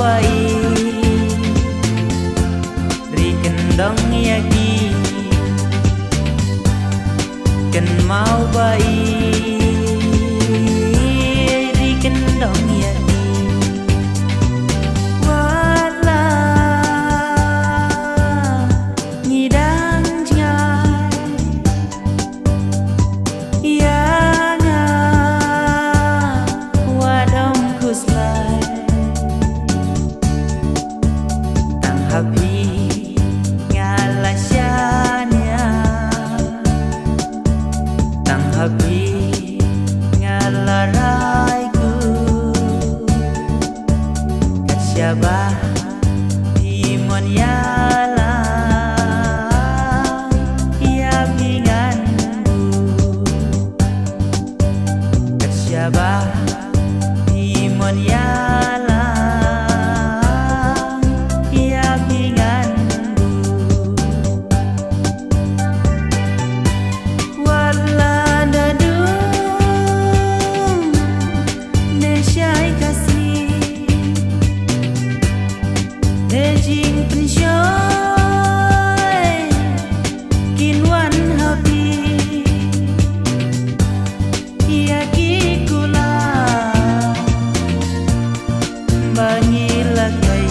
baik ri kendong yaki ken mau baik ri kendong yaki wala ngidang jngai yanga wadom kuslai tang happy ngalasanya tang happy ngalaraiku kasyabah timon yala yapinganku kasyabah timon yala yapinganku wala dadung nesyai kasih nejing pensyoy kinwan happy yaki kula bangilakai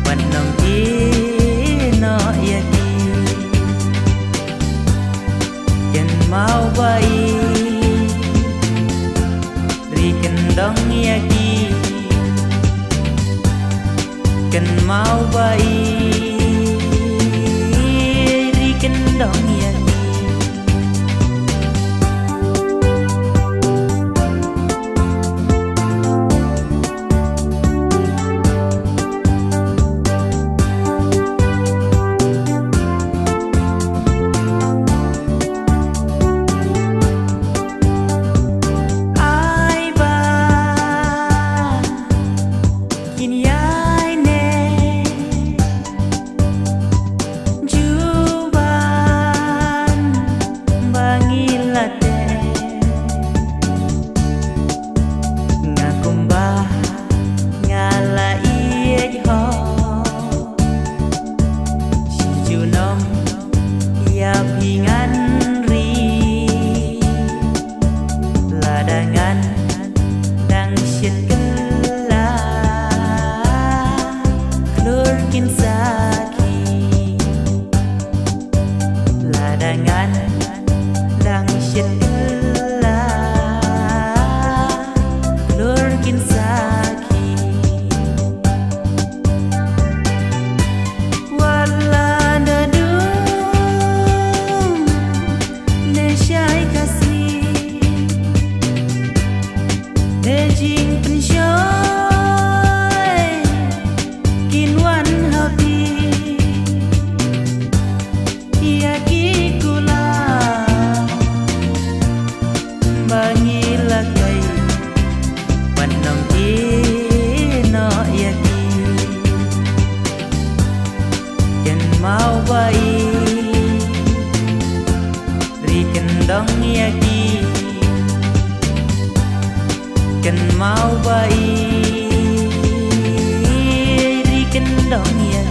wanam ino yaki ken mau baik ri kendong yaki ken mau baik ri kendong yaki ai ba kini ai ne juban bangilate ngakumbah ngala iye ho si junom yapingan ri ladangan dang syet kela klurkin saki ladangan dang syet kela klurkin saki wala dadung nesyai kasih nejing pensyoy kinwan happy yaki kula bangilakai wanam ino yaki ken mau baik ri kendong yaki ken mau baik ri kendong yaki